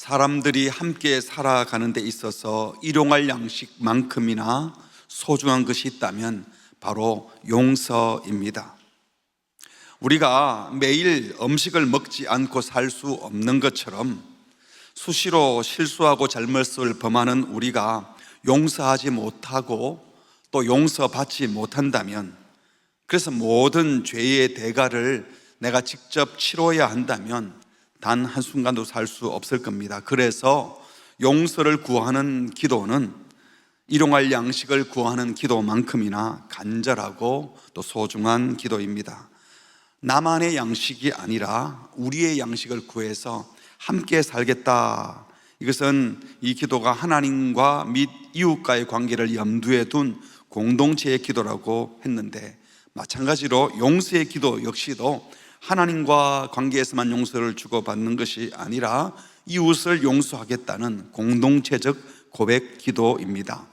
사람들이 함께 살아가는 데 있어서 일용할 양식만큼이나 소중한 것이 있다면 바로 용서입니다. 우리가 매일 음식을 먹지 않고 살 수 없는 것처럼 수시로 실수하고 잘못을 범하는 우리가 용서하지 못하고 또 용서받지 못한다면, 그래서 모든 죄의 대가를 내가 직접 치러야 한다면 단 한순간도 살 수 없을 겁니다. 그래서 용서를 구하는 기도는 일용할 양식을 구하는 기도만큼이나 간절하고 또 소중한 기도입니다. 나만의 양식이 아니라 우리의 양식을 구해서 함께 살겠다. 이것은 이 기도가 하나님과 및 이웃과의 관계를 염두에 둔 공동체의 기도라고 했는데, 마찬가지로 용서의 기도 역시도 하나님과 관계에서만 용서를 주고받는 것이 아니라 이웃을 용서하겠다는 공동체적 고백 기도입니다.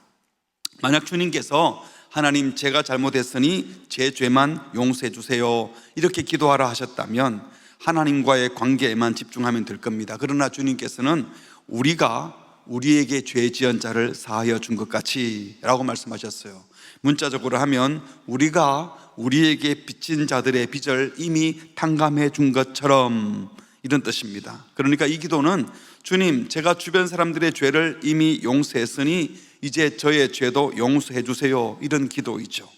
만약 주님께서 하나님, 제가 잘못했으니 제 죄만 용서해 주세요, 이렇게 기도하라 하셨다면 하나님과의 관계에만 집중하면 될 겁니다. 그러나 주님께서는 우리가 우리에게 죄 지은 자를 사하여 준 것 같이 라고 말씀하셨어요. 문자적으로 하면 우리가 우리에게 빚진 자들의 빚을 이미 탕감해 준 것처럼, 이런 뜻입니다. 그러니까 이 기도는 주님, 제가 주변 사람들의 죄를 이미 용서했으니 이제 저의 죄도 용서해 주세요, 이런 기도이죠.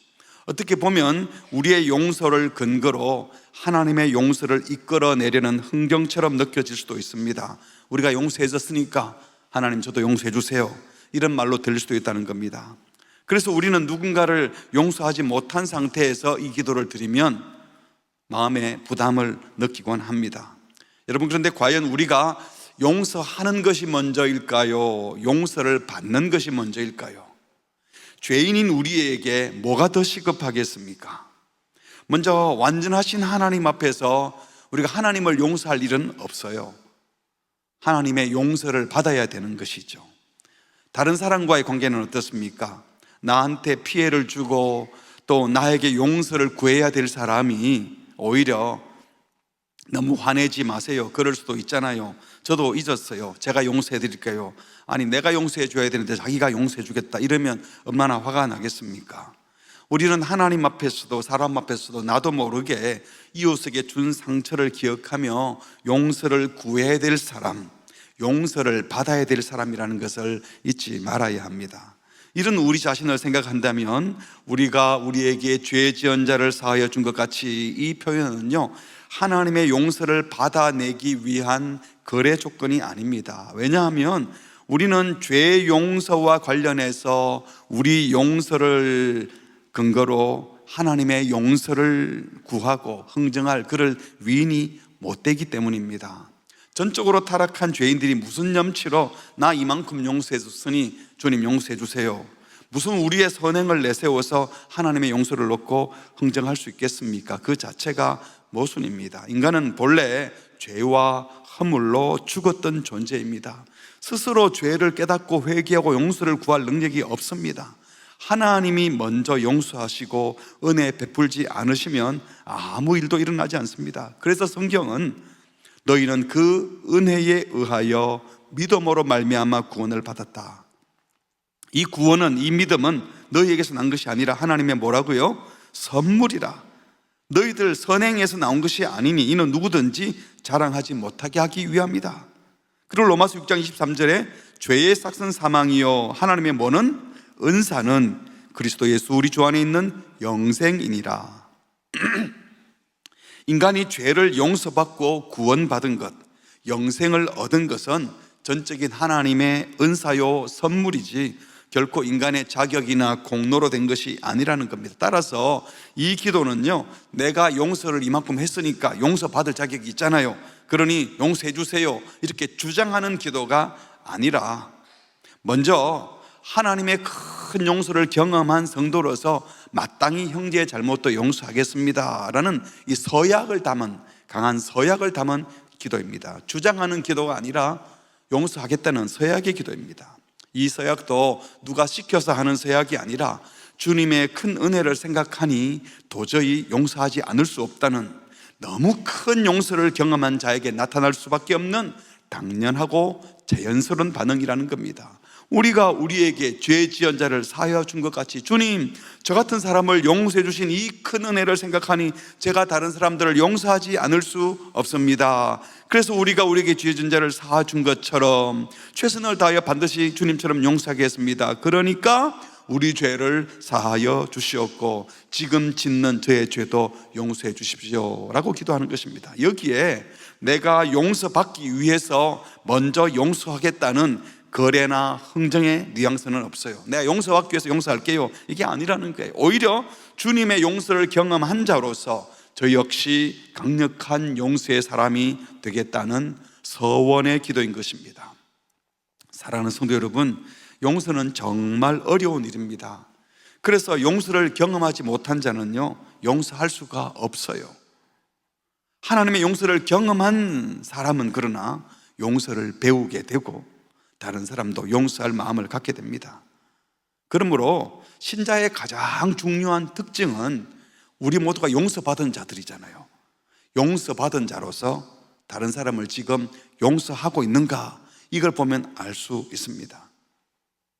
어떻게 보면 우리의 용서를 근거로 하나님의 용서를 이끌어내려는 흥정처럼 느껴질 수도 있습니다. 우리가 용서해 줬으니까 하나님 저도 용서해 주세요, 이런 말로 들릴 수도 있다는 겁니다. 그래서 우리는 누군가를 용서하지 못한 상태에서 이 기도를 드리면 마음에 부담을 느끼곤 합니다. 여러분, 그런데 과연 우리가 용서하는 것이 먼저일까요? 용서를 받는 것이 먼저일까요? 죄인인 우리에게 뭐가 더 시급하겠습니까? 먼저 완전하신 하나님 앞에서 우리가 하나님을 용서할 일은 없어요. 하나님의 용서를 받아야 되는 것이죠. 다른 사람과의 관계는 어떻습니까? 나한테 피해를 주고 또 나에게 용서를 구해야 될 사람이 오히려 너무 화내지 마세요, 그럴 수도 있잖아요. 저도 잊었어요, 제가 용서해 드릴게요. 아니, 내가 용서해 줘야 되는데 자기가 용서해 주겠다, 이러면 얼마나 화가 나겠습니까? 우리는 하나님 앞에서도 사람 앞에서도 나도 모르게 이웃에게 준 상처를 기억하며 용서를 구해야 될 사람, 용서를 받아야 될 사람이라는 것을 잊지 말아야 합니다. 이런 우리 자신을 생각한다면 우리가 우리에게 죄 지은 자를 사하여 준 것 같이, 이 표현은요, 하나님의 용서를 받아내기 위한 거래 조건이 아닙니다. 왜냐하면 우리는 죄 용서와 관련해서 우리 용서를 근거로 하나님의 용서를 구하고 흥정할 그럴 위인이 못 되기 때문입니다. 전적으로 타락한 죄인들이 무슨 염치로 나 이만큼 용서해 줬으니 주님 용서해 주세요, 무슨 우리의 선행을 내세워서 하나님의 용서를 얻고 흥정할 수 있겠습니까? 그 자체가 모순입니다. 인간은 본래 죄와 허물로 죽었던 존재입니다. 스스로 죄를 깨닫고 회개하고 용서를 구할 능력이 없습니다. 하나님이 먼저 용서하시고 은혜 베풀지 않으시면 아무 일도 일어나지 않습니다. 그래서 성경은 너희는 그 은혜에 의하여 믿음으로 말미암아 구원을 받았다. 이 구원은, 이 믿음은 너희에게서 난 것이 아니라 하나님의 뭐라고요? 선물이라. 너희들 선행에서 나온 것이 아니니 이는 누구든지 자랑하지 못하게 하기 위함이다. 그리고 로마서 6장 23절에 죄의 싹은 사망이요 하나님의 뭐는? 은사는 그리스도 예수 우리 주 안에 있는 영생이니라. 인간이 죄를 용서받고 구원받은 것, 영생을 얻은 것은 전적인 하나님의 은사요 선물이지 결코 인간의 자격이나 공로로 된 것이 아니라는 겁니다. 따라서 이 기도는요, 내가 용서를 이만큼 했으니까 용서받을 자격이 있잖아요, 그러니 용서해 주세요, 이렇게 주장하는 기도가 아니라 먼저 하나님의 큰 용서를 경험한 성도로서 마땅히 형제의 잘못도 용서하겠습니다 라는 이 서약을 담은, 강한 서약을 담은 기도입니다. 주장하는 기도가 아니라 용서하겠다는 서약의 기도입니다. 이 서약도 누가 시켜서 하는 서약이 아니라 주님의 큰 은혜를 생각하니 도저히 용서하지 않을 수 없다는, 너무 큰 용서를 경험한 자에게 나타날 수밖에 없는 당연하고 자연스러운 반응이라는 겁니다. 우리가 우리에게 죄 지은 자를 사하여 준 것 같이, 주님, 저 같은 사람을 용서해 주신 이 큰 은혜를 생각하니 제가 다른 사람들을 용서하지 않을 수 없습니다. 그래서 우리가 우리에게 죄 지은 자를 사하 준 것처럼 최선을 다하여 반드시 주님처럼 용서하겠습니다. 그러니까 우리 죄를 사하여 주시옵고 지금 짓는 저의 죄도 용서해 주십시오 라고 기도하는 것입니다. 여기에 내가 용서받기 위해서 먼저 용서하겠다는 거래나 흥정의 뉘앙스는 없어요. 내가 용서받기 위해서 용서할게요, 이게 아니라는 거예요. 오히려 주님의 용서를 경험한 자로서 저 역시 강력한 용서의 사람이 되겠다는 서원의 기도인 것입니다. 사랑하는 성도 여러분, 용서는 정말 어려운 일입니다. 그래서 용서를 경험하지 못한 자는요, 용서할 수가 없어요. 하나님의 용서를 경험한 사람은 그러나 용서를 배우게 되고 다른 사람도 용서할 마음을 갖게 됩니다. 그러므로 신자의 가장 중요한 특징은 우리 모두가 용서받은 자들이잖아요. 용서받은 자로서 다른 사람을 지금 용서하고 있는가, 이걸 보면 알 수 있습니다.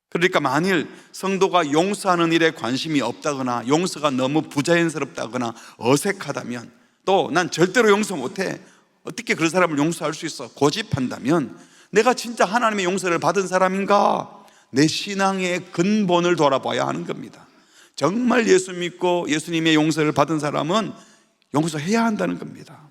그러니까 만일 성도가 용서하는 일에 관심이 없다거나 용서가 너무 부자연스럽다거나 어색하다면, 또 난 절대로 용서 못해, 어떻게 그런 사람을 용서할 수 있어, 고집한다면 내가 진짜 하나님의 용서를 받은 사람인가, 내 신앙의 근본을 돌아봐야 하는 겁니다. 정말 예수 믿고 예수님의 용서를 받은 사람은 용서해야 한다는 겁니다.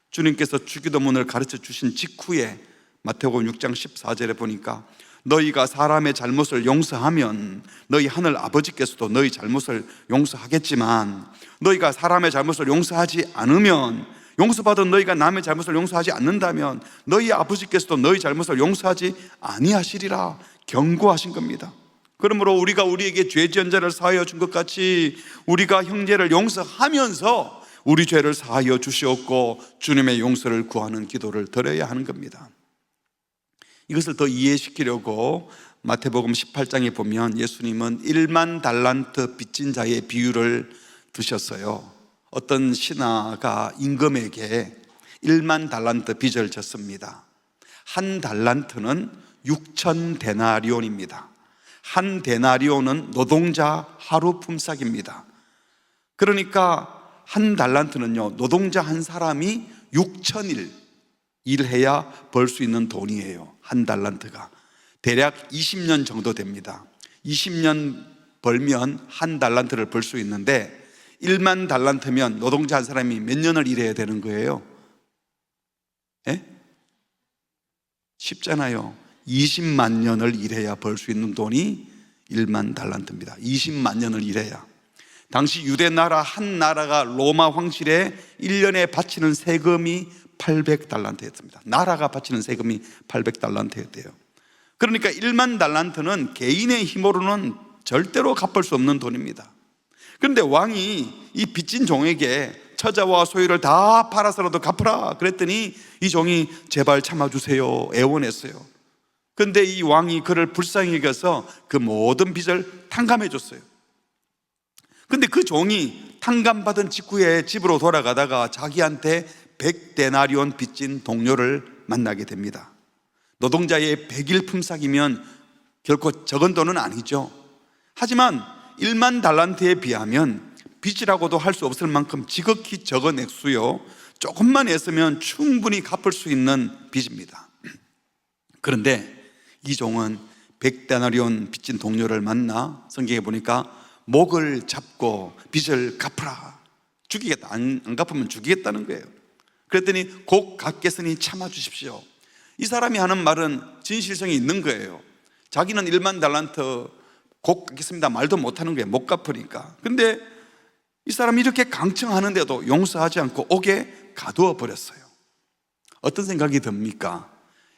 주님께서 주기도문을 가르쳐 주신 직후에 마태복음 6장 14절에 보니까 너희가 사람의 잘못을 용서하면 너희 하늘 아버지께서도 너희 잘못을 용서하겠지만 너희가 사람의 잘못을 용서하지 않으면, 용서받은 너희가 남의 잘못을 용서하지 않는다면 너희 아버지께서도 너희 잘못을 용서하지 아니하시리라 경고하신 겁니다. 그러므로 우리가 우리에게 죄 지은 자를 사하여 준 것 같이 우리가 형제를 용서하면서 우리 죄를 사하여 주시옵고 주님의 용서를 구하는 기도를 드려야 하는 겁니다. 이것을 더 이해시키려고 마태복음 18장에 보면 예수님은 1만 달란트 빚진 자의 비유를 드셨어요. 어떤 신하가 임금에게 1만 달란트 빚을 졌습니다. 한 달란트는 6천 데나리온입니다. 한 데나리온은 노동자 하루 품삯입니다. 그러니까 한 달란트는요, 노동자 한 사람이 6천일 일해야 벌 수 있는 돈이에요. 한 달란트가 대략 20년 정도 됩니다. 20년 벌면 한 달란트를 벌 수 있는데 1만 달란트면 노동자 한 사람이 몇 년을 일해야 되는 거예요? 예? 쉽잖아요. 20만 년을 일해야 벌 수 있는 돈이 1만 달란트입니다. 20만 년을 일해야. 당시 유대 나라 한 나라가 로마 황실에 1년에 바치는 세금이 800달란트였습니다. 나라가 바치는 세금이 800달란트였대요. 그러니까 1만 달란트는 개인의 힘으로는 절대로 갚을 수 없는 돈입니다. 그런데 왕이 이 빚진 종에게 처자와 소유를 다 팔아서라도 갚으라 그랬더니 이 종이 제발 참아주세요 애원했어요. 그런데 이 왕이 그를 불쌍히 여겨서 그 모든 빚을 탕감해 줬어요. 그런데 그 종이 탕감받은 직후에 집으로 돌아가다가 자기한테 100데나리온 빚진 동료를 만나게 됩니다. 노동자의 100일 품삯이면 결코 적은 돈은 아니죠. 하지만 1만 달란트에 비하면 빚이라고도 할 수 없을 만큼 지극히 적은 액수요, 조금만 애쓰면 충분히 갚을 수 있는 빚입니다. 그런데 이 종은 100데나리온 빚진 동료를 만나 성경에 보니까 목을 잡고 빚을 갚으라, 죽이겠다, 안 갚으면 죽이겠다는 거예요. 그랬더니 곧 갚겠으니 참아주십시오. 이 사람이 하는 말은 진실성이 있는 거예요. 자기는 1만 달란트 곧 갚겠습니다 말도 못하는 거예요, 못 갚으니까. 근데 이 사람이 이렇게 강청하는데도 용서하지 않고 옥에 가두어 버렸어요. 어떤 생각이 듭니까?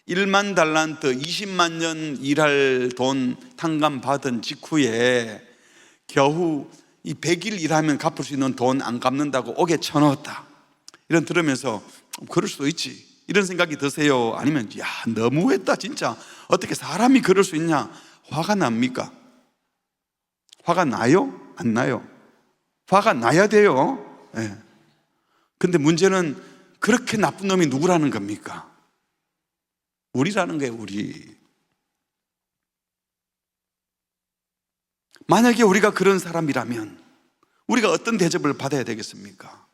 1만 달란트 20만 년 일할 돈 탕감 받은 직후에 겨우 이 100일 일하면 갚을 수 있는 돈 안 갚는다고 옥에 쳐넣었다, 이런 들으면서 그럴 수도 있지 이런 생각이 드세요? 아니면 야 너무했다 진짜, 어떻게 사람이 그럴 수 있냐, 화가 납니까? 화가 나요? 안 나요? 화가 나야 돼요. 네. 근데 문제는 그렇게 나쁜 놈이 누구라는 겁니까? 우리라는 거예요, 우리. 만약에 우리가 그런 사람이라면 우리가 어떤 대접을 받아야 되겠습니까?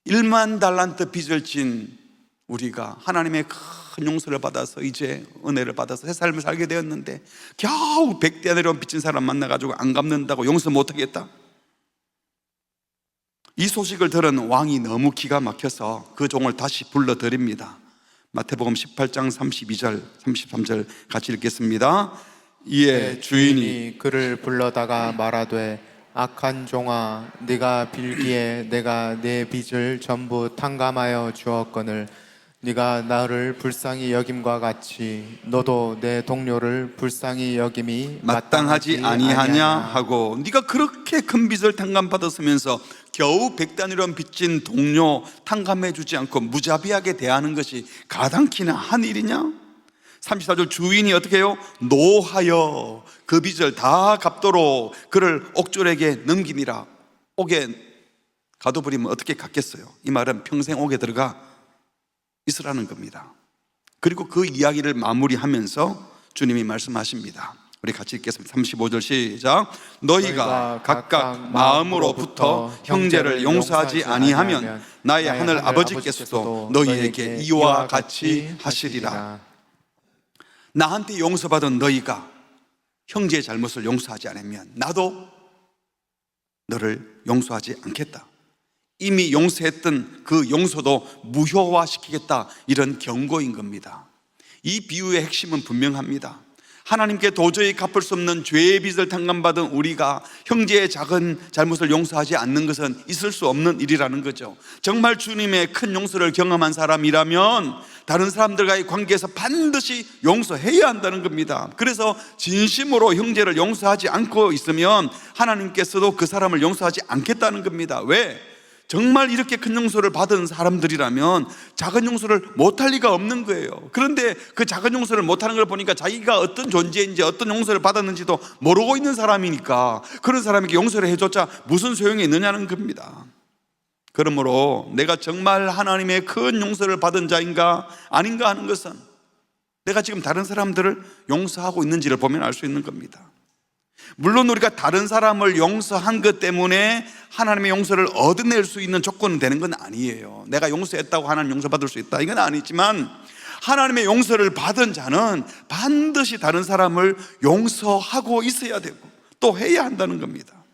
1만 달란트 빚을 진 우리가 하나님의 큰 용서를 받아서 이제 은혜를 받아서 새 삶을 살게 되었는데 겨우 100데나리온 빚진 사람 만나가지고 안 갚는다고 용서 못하겠다? 이 소식을 들은 왕이 너무 기가 막혀서 그 종을 다시 불러드립니다. 마태복음 18장 32절 33절 같이 읽겠습니다. 이에 주인이 그를 불러다가 말하되 악한 종아, 네가 빌기에 내가 내 빚을 전부 탕감하여 주었거늘 네가 나를 불쌍히 여김과 같이 너도 내 동료를 불쌍히 여김이 마땅하지 아니하냐 하고, 네가 그렇게 큰 빚을 탕감받았으면서 겨우 100데나리온 빚진 동료 탕감해 주지 않고 무자비하게 대하는 것이 가당키나 한 일이냐? 34절 주인이 어떻게 해요? 노하여 그 빚을 다 갚도록 그를 옥졸에게 넘기니라. 옥에 가둬버리면 어떻게 갚겠어요? 이 말은 평생 옥에 들어가 있으라는 겁니다. 그리고 그 이야기를 마무리하면서 주님이 말씀하십니다. 우리 같이 읽겠습니다. 35절 시작. 너희가 각각 마음으로부터 형제를 용서하지 아니하면 나의 하늘 아버지께서도 너희에게 이와 같이 하시리라. 나한테 용서받은 너희가 형제의 잘못을 용서하지 않으면 나도 너를 용서하지 않겠다. 이미 용서했던 그 용서도 무효화시키겠다, 이런 경고인 겁니다. 이 비유의 핵심은 분명합니다. 하나님께 도저히 갚을 수 없는 죄의 빚을 탕감받은 우리가 형제의 작은 잘못을 용서하지 않는 것은 있을 수 없는 일이라는 거죠. 정말 주님의 큰 용서를 경험한 사람이라면 다른 사람들과의 관계에서 반드시 용서해야 한다는 겁니다. 그래서 진심으로 형제를 용서하지 않고 있으면 하나님께서도 그 사람을 용서하지 않겠다는 겁니다. 왜? 정말 이렇게 큰 용서를 받은 사람들이라면 작은 용서를 못할 리가 없는 거예요. 그런데 그 작은 용서를 못하는 걸 보니까 자기가 어떤 존재인지 어떤 용서를 받았는지도 모르고 있는 사람이니까 그런 사람에게 용서를 해줬자 무슨 소용이 있느냐는 겁니다. 그러므로 내가 정말 하나님의 큰 용서를 받은 자인가 아닌가 하는 것은 내가 지금 다른 사람들을 용서하고 있는지를 보면 알 수 있는 겁니다. 물론 우리가 다른 사람을 용서한 것 때문에 하나님의 용서를 얻어낼 수 있는 조건은 되는 건 아니에요. 내가 용서했다고 하나님 용서받을 수 있다, 이건 아니지만 하나님의 용서를 받은 자는 반드시 다른 사람을 용서하고 있어야 되고 또 해야 한다는 겁니다.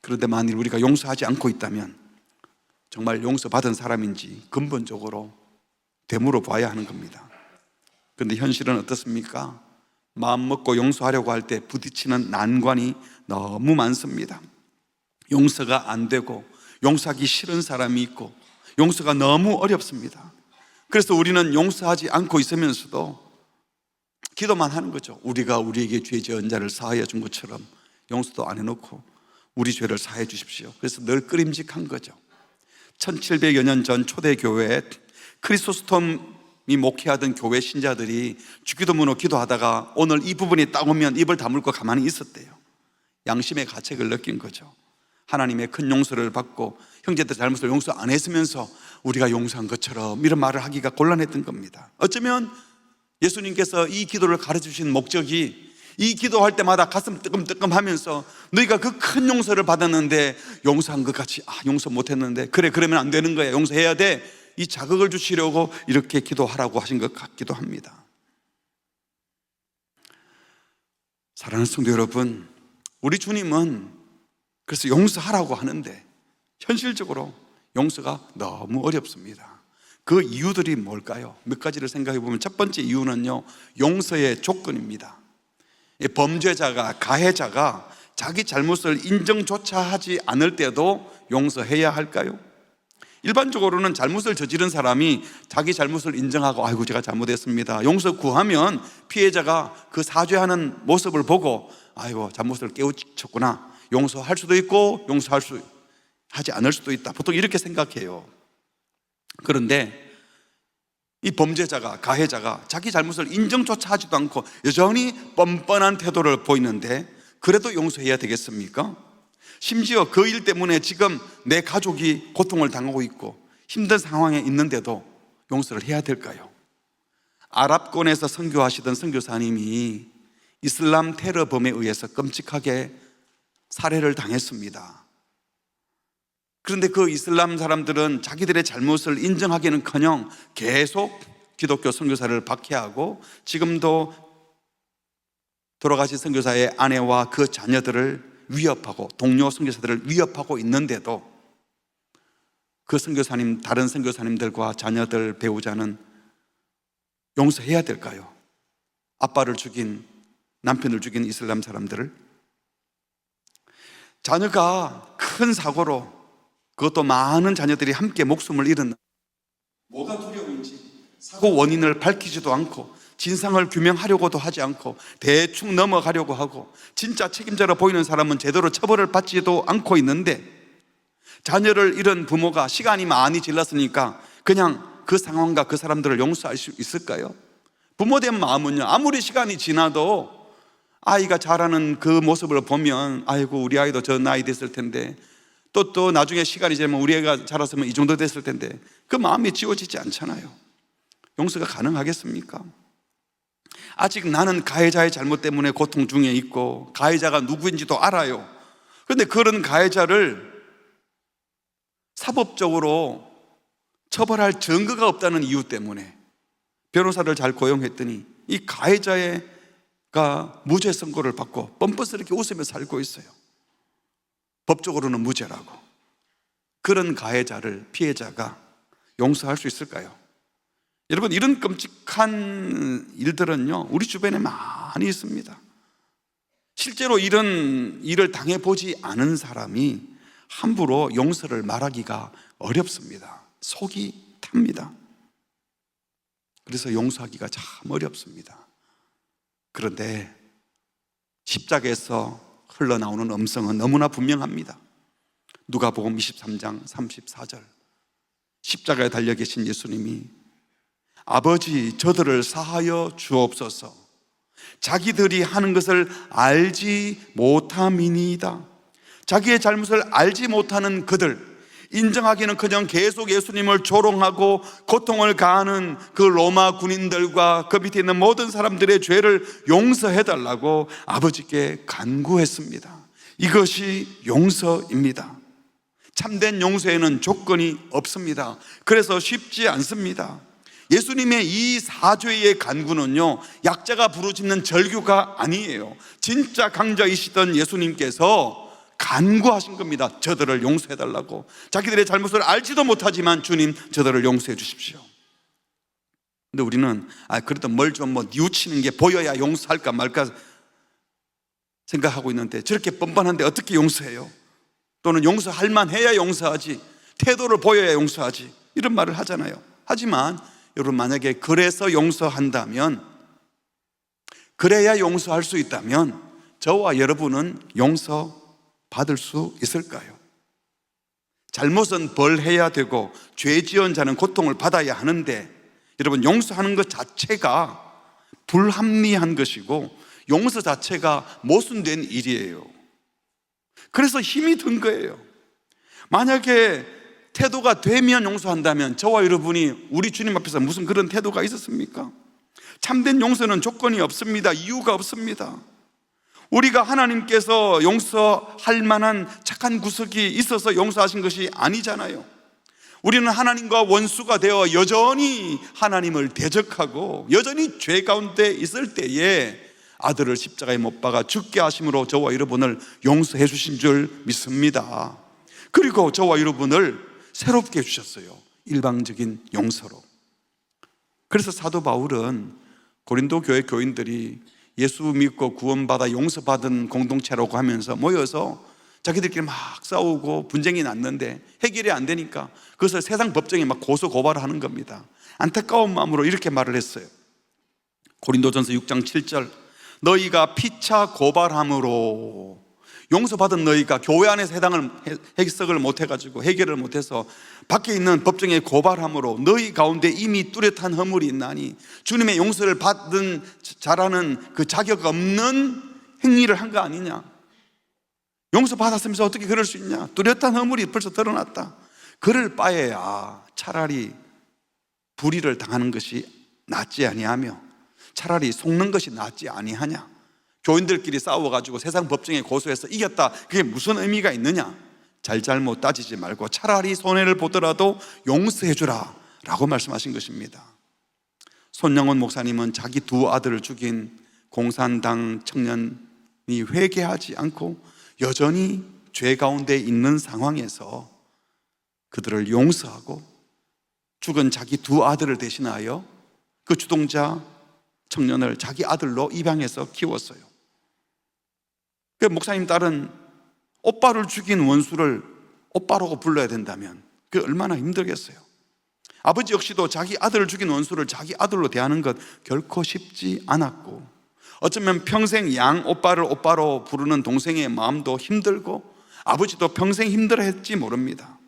그런데 만일 우리가 용서하지 않고 있다면 정말 용서받은 사람인지 근본적으로 되물어 봐야 하는 겁니다. 그런데 현실은 어떻습니까? 마음 먹고 용서하려고 할 때 부딪히는 난관이 너무 많습니다. 용서가 안 되고 용서하기 싫은 사람이 있고 용서가 너무 어렵습니다. 그래서 우리는 용서하지 않고 있으면서도 기도만 하는 거죠. 우리가 우리에게 죄 지은 자를 사하여 준 것처럼 용서도 안 해놓고 우리 죄를 사해 주십시오. 그래서 늘 끄림직한 거죠. 1700여 년 전 초대교회에 크리소스톰이 목회하던 교회 신자들이 주기도문으로 기도하다가 오늘 이 부분이 딱 오면 입을 다물고 가만히 있었대요. 양심의 가책을 느낀 거죠. 하나님의 큰 용서를 받고 형제들 잘못을 용서 안 했으면서 우리가 용서한 것처럼 이런 말을 하기가 곤란했던 겁니다. 어쩌면 예수님께서 이 기도를 가르치신 목적이 이 기도할 때마다 가슴 뜨끔뜨끔하면서 너희가 그 큰 용서를 받았는데 용서한 것 같이 용서 못했는데 그래 그러면 안 되는 거야, 용서해야 돼, 이 자극을 주시려고 이렇게 기도하라고 하신 것 같기도 합니다. 사랑하는 성도 여러분, 우리 주님은 그래서 용서하라고 하는데 현실적으로 용서가 너무 어렵습니다. 그 이유들이 뭘까요? 몇 가지를 생각해 보면 첫 번째 이유는요, 용서의 조건입니다. 범죄자가, 가해자가 자기 잘못을 인정조차 하지 않을 때도 용서해야 할까요? 일반적으로는 잘못을 저지른 사람이 자기 잘못을 인정하고 아이고 제가 잘못했습니다, 용서 구하면 피해자가 그 사죄하는 모습을 보고 아이고 잘못을 깨우쳤구나, 용서할 수도 있고 하지 않을 수도 있다, 보통 이렇게 생각해요. 그런데 이 범죄자가, 가해자가 자기 잘못을 인정조차 하지도 않고 여전히 뻔뻔한 태도를 보이는데 그래도 용서해야 되겠습니까? 심지어 그 일 때문에 지금 내 가족이 고통을 당하고 있고 힘든 상황에 있는데도 용서를 해야 될까요? 아랍권에서 선교하시던 선교사님이 이슬람 테러범에 의해서 끔찍하게 살해를 당했습니다. 그런데 그 이슬람 사람들은 자기들의 잘못을 인정하기는커녕 계속 기독교 선교사를 박해하고 지금도 돌아가신 선교사의 아내와 그 자녀들을 위협하고 동료 선교사들을 위협하고 있는데도 그 선교사님, 다른 선교사님들과 자녀들, 배우자는 용서해야 될까요? 아빠를 죽인, 남편을 죽인 이슬람 사람들을. 자녀가 큰 사고로, 그것도 많은 자녀들이 함께 목숨을 잃은, 뭐가 두려운지 사고 원인을 밝히지도 않고 진상을 규명하려고도 하지 않고 대충 넘어가려고 하고 진짜 책임자로 보이는 사람은 제대로 처벌을 받지도 않고 있는데, 자녀를 잃은 부모가 시간이 많이 지났으니까 그냥 그 상황과 그 사람들을 용서할 수 있을까요? 부모된 마음은요, 아무리 시간이 지나도 아이가 자라는 그 모습을 보면 아이고 우리 아이도 저 나이 됐을 텐데, 또 나중에 시간이 지나면 우리 애가 자랐으면 이 정도 됐을 텐데, 그 마음이 지워지지 않잖아요. 용서가 가능하겠습니까? 아직 나는 가해자의 잘못 때문에 고통 중에 있고 가해자가 누구인지도 알아요. 그런데 그런 가해자를 사법적으로 처벌할 증거가 없다는 이유 때문에 변호사를 잘 고용했더니 이 가해자가 무죄 선고를 받고 뻔뻔스럽게 웃으며 살고 있어요. 법적으로는 무죄라고. 그런 가해자를 피해자가 용서할 수 있을까요? 여러분, 이런 끔찍한 일들은요, 우리 주변에 많이 있습니다. 실제로 이런 일을 당해보지 않은 사람이 함부로 용서를 말하기가 어렵습니다. 속이 탑니다. 그래서 용서하기가 참 어렵습니다. 그런데 십자가에서 흘러나오는 음성은 너무나 분명합니다. 누가복음 23장 34절, 십자가에 달려 계신 예수님이 아버지, 저들을 사하여 주옵소서, 자기들이 하는 것을 알지 못함이니이다. 자기의 잘못을 알지 못하는 그들, 인정하기는커녕 계속 예수님을 조롱하고 고통을 가하는 그 로마 군인들과 그 밑에 있는 모든 사람들의 죄를 용서해달라고 아버지께 간구했습니다. 이것이 용서입니다. 참된 용서에는 조건이 없습니다. 그래서 쉽지 않습니다. 예수님의 이 사죄의 간구는요, 약자가 부르짖는 절규가 아니에요. 진짜 강자이시던 예수님께서 간구하신 겁니다. 저들을 용서해달라고. 자기들의 잘못을 알지도 못하지만 주님, 저들을 용서해 주십시오. 근데 우리는 그래도 뭘 좀 뉘우치는 게 보여야 용서할까 말까 생각하고 있는데, 저렇게 뻔뻔한데 어떻게 용서해요? 또는 용서할 만해야 용서하지, 태도를 보여야 용서하지, 이런 말을 하잖아요. 하지만 여러분, 만약에 그래서 용서한다면, 그래야 용서할 수 있다면 저와 여러분은 용서받을 수 있을까요? 잘못은 벌해야 되고 죄 지은 자는 고통을 받아야 하는데, 여러분, 용서하는 것 자체가 불합리한 것이고 용서 자체가 모순된 일이에요. 그래서 힘이 든 거예요. 만약에 태도가 되면 용서한다면 저와 여러분이 우리 주님 앞에서 무슨 그런 태도가 있었습니까? 참된 용서는 조건이 없습니다. 이유가 없습니다. 우리가 하나님께서 용서할 만한 착한 구석이 있어서 용서하신 것이 아니잖아요. 우리는 하나님과 원수가 되어 여전히 하나님을 대적하고 여전히 죄 가운데 있을 때에 아들을 십자가에 못 박아 죽게 하심으로 저와 여러분을 용서해 주신 줄 믿습니다. 그리고 저와 여러분을 새롭게 해주셨어요. 일방적인 용서로. 그래서 사도 바울은 고린도 교회 교인들이 예수 믿고 구원받아 용서받은 공동체라고 하면서 모여서 자기들끼리 막 싸우고 분쟁이 났는데 해결이 안 되니까 그것을 세상 법정에 막 고소 고발을 하는 겁니다. 안타까운 마음으로 이렇게 말을 했어요. 고린도전서 6장 7절, 너희가 피차 고발함으로, 용서받은 너희가 교회 안에서 해석을 못해가지고 해결을 못해서 밖에 있는 법정에 고발함으로 너희 가운데 이미 뚜렷한 허물이 있나니 주님의 용서를 받은 자라는 그 자격 없는 행위를 한 거 아니냐. 용서받았으면서 어떻게 그럴 수 있냐. 뚜렷한 허물이 벌써 드러났다. 그럴 바에야 차라리 불의를 당하는 것이 낫지 아니하며 차라리 속는 것이 낫지 아니하냐? 교인들끼리 싸워가지고 세상 법정에 고소해서 이겼다, 그게 무슨 의미가 있느냐? 잘잘못 따지지 말고 차라리 손해를 보더라도 용서해주라 라고 말씀하신 것입니다. 손영원 목사님은 자기 두 아들을 죽인 공산당 청년이 회개하지 않고 여전히 죄 가운데 있는 상황에서 그들을 용서하고 죽은 자기 두 아들을 대신하여 그 주동자 청년을 자기 아들로 입양해서 키웠어요. 그 목사님 딸은 오빠를 죽인 원수를 오빠라고 불러야 된다면 그게 얼마나 힘들겠어요. 아버지 역시도 자기 아들을 죽인 원수를 자기 아들로 대하는 것 결코 쉽지 않았고, 어쩌면 평생 양 오빠를 오빠로 부르는 동생의 마음도 힘들고 아버지도 평생 힘들어했지 모릅니다.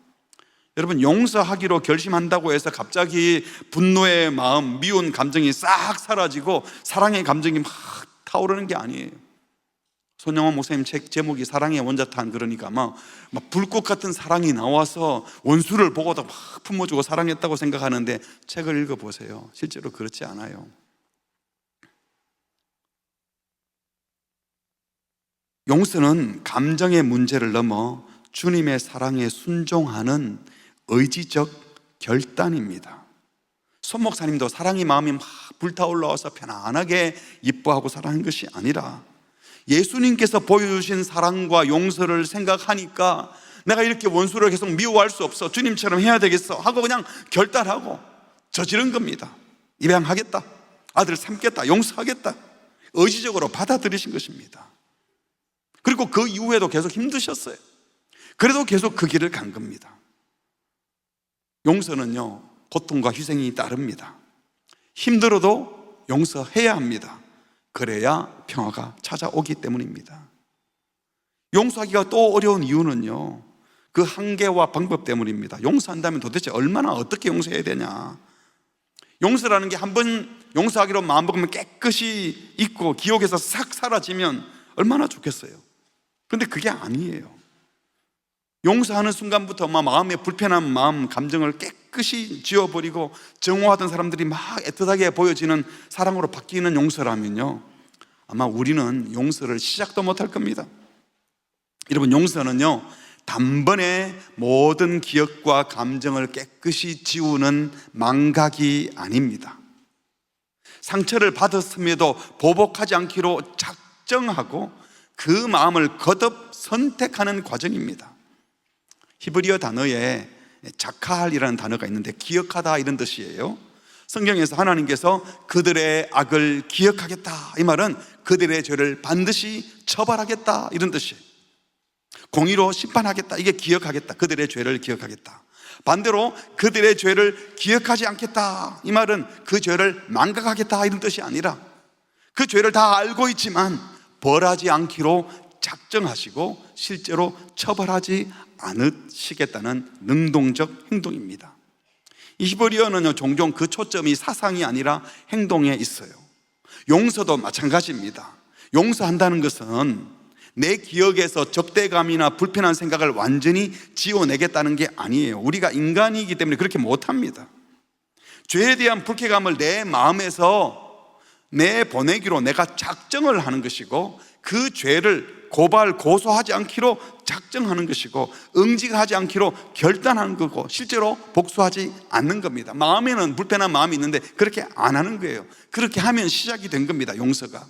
여러분, 용서하기로 결심한다고 해서 갑자기 분노의 마음, 미운 감정이 싹 사라지고 사랑의 감정이 막 타오르는 게 아니에요. 손영원 목사님 책 제목이 사랑의 원자탄, 그러니까 막 불꽃 같은 사랑이 나와서 원수를 보고도 막 품어주고 사랑했다고 생각하는데 책을 읽어보세요. 실제로 그렇지 않아요. 용서는 감정의 문제를 넘어 주님의 사랑에 순종하는 의지적 결단입니다. 손 목사님도 사랑의 마음이 막 불타올라와서 편안하게 기뻐하고 사랑한 것이 아니라 예수님께서 보여주신 사랑과 용서를 생각하니까 내가 이렇게 원수를 계속 미워할 수 없어, 주님처럼 해야 되겠어 하고 그냥 결단하고 저지른 겁니다. 입양하겠다, 아들 삼겠다, 용서하겠다, 의지적으로 받아들이신 것입니다. 그리고 그 이후에도 계속 힘드셨어요. 그래도 계속 그 길을 간 겁니다. 용서는요, 고통과 희생이 따릅니다. 힘들어도 용서해야 합니다. 그래야 평화가 찾아오기 때문입니다. 용서하기가 또 어려운 이유는요, 그 한계와 방법 때문입니다. 용서한다면 도대체 얼마나 어떻게 용서해야 되냐? 용서라는 게 한 번 용서하기로 마음먹으면 깨끗이 잊고 기억에서 싹 사라지면 얼마나 좋겠어요. 그런데 그게 아니에요. 용서하는 순간부터 마음의 불편한 마음, 감정을 깨끗이 지워버리고 정오하던 사람들이 막 애틋하게 보여지는 사랑으로 바뀌는 용서라면요, 아마 우리는 용서를 시작도 못할 겁니다. 여러분, 용서는요, 단번에 모든 기억과 감정을 깨끗이 지우는 망각이 아닙니다. 상처를 받았음에도 보복하지 않기로 작정하고 그 마음을 거듭 선택하는 과정입니다. 히브리어 단어에 자칼이라는 단어가 있는데 기억하다 이런 뜻이에요. 성경에서 하나님께서 그들의 악을 기억하겠다, 이 말은 그들의 죄를 반드시 처벌하겠다 이런 뜻이에요. 공의로 심판하겠다, 이게 기억하겠다, 그들의 죄를 기억하겠다. 반대로 그들의 죄를 기억하지 않겠다, 이 말은 그 죄를 망각하겠다 이런 뜻이 아니라 그 죄를 다 알고 있지만 벌하지 않기로 작정하시고 실제로 처벌하지 않으시겠다는 능동적 행동입니다. 이 히브리어는 종종 그 초점이 사상이 아니라 행동에 있어요. 용서도 마찬가지입니다. 용서한다는 것은 내 기억에서 적대감이나 불편한 생각을 완전히 지워내겠다는 게 아니에요. 우리가 인간이기 때문에 그렇게 못합니다. 죄에 대한 불쾌감을 내 마음에서 내보내기로 내가 작정을 하는 것이고, 그 죄를 고소하지 않기로 작정하는 것이고, 응징하지 않기로 결단하는 거고, 실제로 복수하지 않는 겁니다. 마음에는 불편한 마음이 있는데 그렇게 안 하는 거예요. 그렇게 하면 시작이 된 겁니다. 용서가.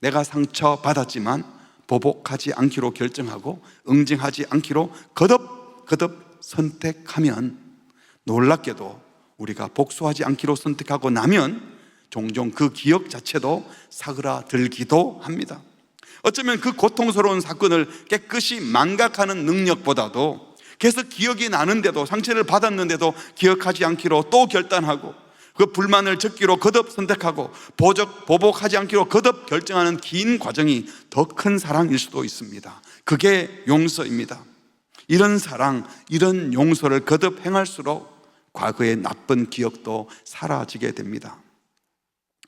내가 상처받았지만 보복하지 않기로 결정하고 응징하지 않기로 거듭 선택하면, 놀랍게도 우리가 복수하지 않기로 선택하고 나면 종종 그 기억 자체도 사그라들기도 합니다. 어쩌면 그 고통스러운 사건을 깨끗이 망각하는 능력보다도 계속 기억이 나는데도, 상처를 받았는데도 기억하지 않기로 또 결단하고, 그 불만을 적기로 거듭 선택하고 보복하지 않기로 거듭 결정하는 긴 과정이 더 큰 사랑일 수도 있습니다. 그게 용서입니다. 이런 사랑, 이런 용서를 거듭 행할수록 과거의 나쁜 기억도 사라지게 됩니다.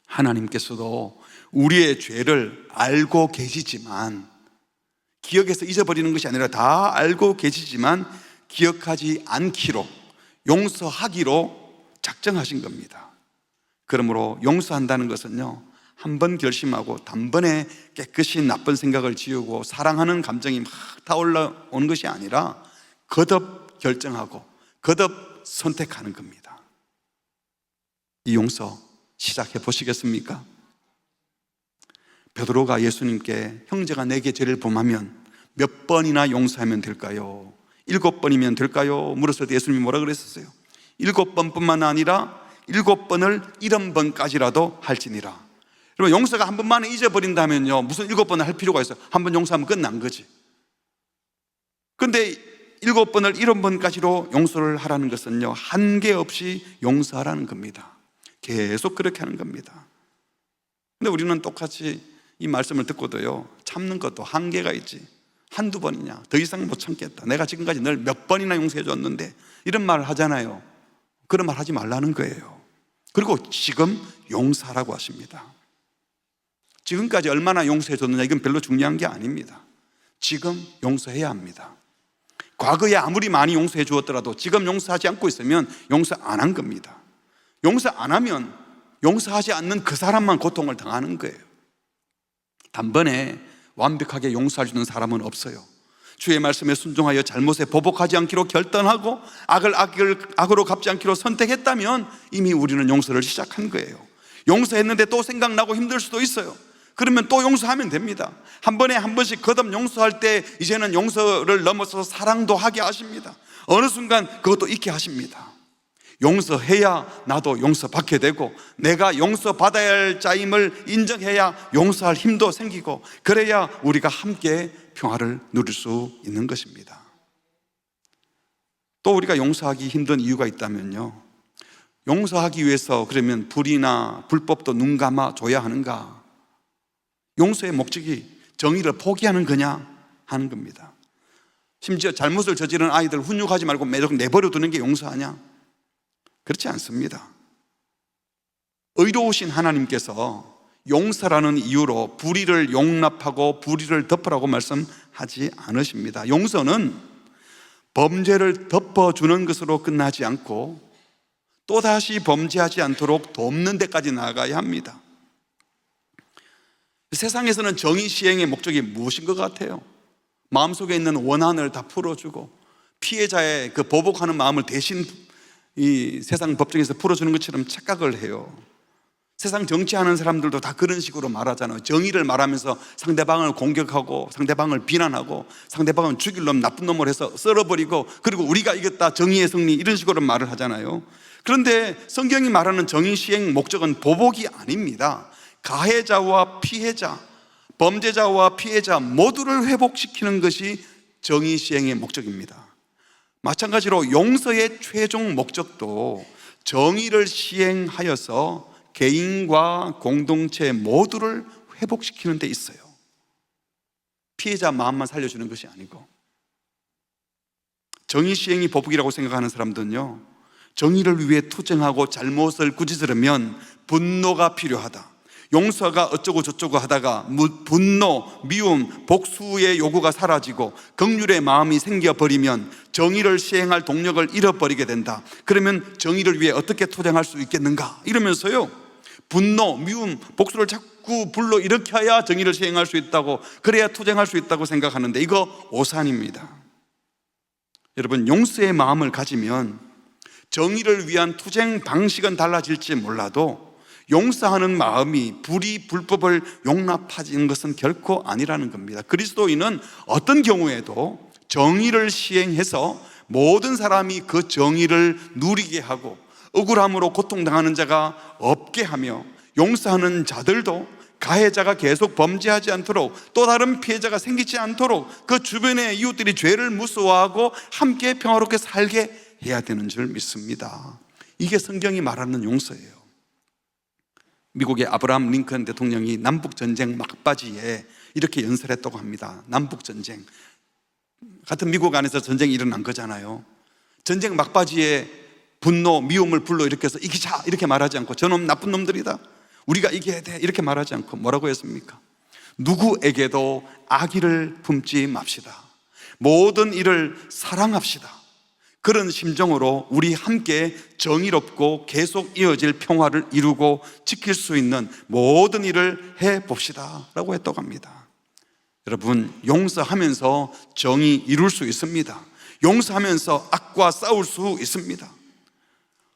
하나님께서도 우리의 죄를 알고 계시지만, 기억에서 잊어버리는 것이 아니라 다 알고 계시지만 기억하지 않기로, 용서하기로 작정하신 겁니다. 그러므로 용서한다는 것은요, 한 번 결심하고 단번에 깨끗이 나쁜 생각을 지우고 사랑하는 감정이 막 타올라오는 것이 아니라 거듭 결정하고 거듭 선택하는 겁니다. 이 용서 시작해 보시겠습니까? 베드로가 예수님께 형제가 내게 죄를 범하면 몇 번이나 용서하면 될까요? 7번이면 될까요? 물었을 때 예수님이 뭐라 그랬었어요? 7번뿐만 아니라 7번을 70번까지라도 할지니라. 여러분, 용서가 한 번만에 잊어버린다면요, 무슨 7번을 할 필요가 있어요? 한 번 용서하면 끝난 거지. 근데 7번을 70번까지로 용서를 하라는 것은요, 한계 없이 용서하라는 겁니다. 계속 그렇게 하는 겁니다. 근데 우리는 똑같이 이 말씀을 듣고도요, 참는 것도 한계가 있지. 한두 번이냐, 더 이상 못 참겠다, 내가 지금까지 널 몇 번이나 용서해 줬는데, 이런 말을 하잖아요. 그런 말 하지 말라는 거예요. 그리고 지금 용서하라고 하십니다. 지금까지 얼마나 용서해 줬느냐, 이건 별로 중요한 게 아닙니다. 지금 용서해야 합니다. 과거에 아무리 많이 용서해 주었더라도 지금 용서하지 않고 있으면 용서 안 한 겁니다. 용서 안 하면 용서하지 않는 그 사람만 고통을 당하는 거예요. 단번에 완벽하게 용서할 수 있는 사람은 없어요. 주의 말씀에 순종하여 잘못에 보복하지 않기로 결단하고 악을 악으로 갚지 않기로 선택했다면 이미 우리는 용서를 시작한 거예요. 용서했는데 또 생각나고 힘들 수도 있어요. 그러면 또 용서하면 됩니다. 한 번에 한 번씩 거듭 용서할 때 이제는 용서를 넘어서 사랑도 하게 하십니다. 어느 순간 그것도 잊게 하십니다. 용서해야 나도 용서받게 되고, 내가 용서받아야 할 자임을 인정해야 용서할 힘도 생기고, 그래야 우리가 함께 평화를 누릴 수 있는 것입니다. 또 우리가 용서하기 힘든 이유가 있다면요, 용서하기 위해서 그러면 불이나 불법도 눈 감아 줘야 하는가? 용서의 목적이 정의를 포기하는 거냐 하는 겁니다. 심지어 잘못을 저지른 아이들 훈육하지 말고 매번 내버려 두는 게 용서하냐? 그렇지 않습니다. 의로우신 하나님께서 용서라는 이유로 불의를 용납하고 불의를 덮으라고 말씀하지 않으십니다. 용서는 범죄를 덮어주는 것으로 끝나지 않고 또다시 범죄하지 않도록 돕는 데까지 나아가야 합니다. 세상에서는 정의 시행의 목적이 무엇인 것 같아요? 마음속에 있는 원한을 다 풀어주고 피해자의 그 보복하는 마음을 대신 이 세상 법정에서 풀어주는 것처럼 착각을 해요. 세상 정치하는 사람들도 다 그런 식으로 말하잖아요. 정의를 말하면서 상대방을 공격하고 상대방을 비난하고 상대방은 죽일 놈, 나쁜 놈을 해서 썰어버리고, 그리고 우리가 이겼다, 정의의 승리, 이런 식으로 말을 하잖아요. 그런데 성경이 말하는 정의 시행 목적은 보복이 아닙니다. 가해자와 피해자, 범죄자와 피해자 모두를 회복시키는 것이 정의 시행의 목적입니다. 마찬가지로 용서의 최종 목적도 정의를 시행하여서 개인과 공동체 모두를 회복시키는 데 있어요. 피해자 마음만 살려주는 것이 아니고. 정의 시행이 보복이라고 생각하는 사람들은요, 정의를 위해 투쟁하고 잘못을 꾸짖으려면 분노가 필요하다, 용서가 어쩌고 저쩌고 하다가 분노, 미움, 복수의 요구가 사라지고 긍휼의 마음이 생겨버리면 정의를 시행할 동력을 잃어버리게 된다. 그러면 정의를 위해 어떻게 투쟁할 수 있겠는가? 이러면서요, 분노, 미움, 복수를 자꾸 불러일으켜야 정의를 시행할 수 있다고, 그래야 투쟁할 수 있다고 생각하는데 이거 오산입니다. 여러분, 용서의 마음을 가지면 정의를 위한 투쟁 방식은 달라질지 몰라도 용서하는 마음이 불의, 불법을 용납하는 것은 결코 아니라는 겁니다. 그리스도인은 어떤 경우에도 정의를 시행해서 모든 사람이 그 정의를 누리게 하고 억울함으로 고통당하는 자가 없게 하며, 용서하는 자들도 가해자가 계속 범죄하지 않도록, 또 다른 피해자가 생기지 않도록 그 주변의 이웃들이 죄를 무서워하고 함께 평화롭게 살게 해야 되는 줄 믿습니다. 이게 성경이 말하는 용서예요. 미국의 아브라함 링컨 대통령이 남북전쟁 막바지에 이렇게 연설했다고 합니다. 남북전쟁, 같은 미국 안에서 전쟁이 일어난 거잖아요. 전쟁 막바지에 분노, 미움을 불러일으켜서 이기자 이렇게 말하지 않고, 저놈 나쁜 놈들이다, 우리가 이겨야 돼 이렇게 말하지 않고 뭐라고 했습니까? 누구에게도 악의를 품지 맙시다. 모든 일을 사랑합시다. 그런 심정으로 우리 함께 정의롭고 계속 이어질 평화를 이루고 지킬 수 있는 모든 일을 해봅시다 라고 했다고 합니다. 여러분, 용서하면서 정의 이룰 수 있습니다. 용서하면서 악과 싸울 수 있습니다.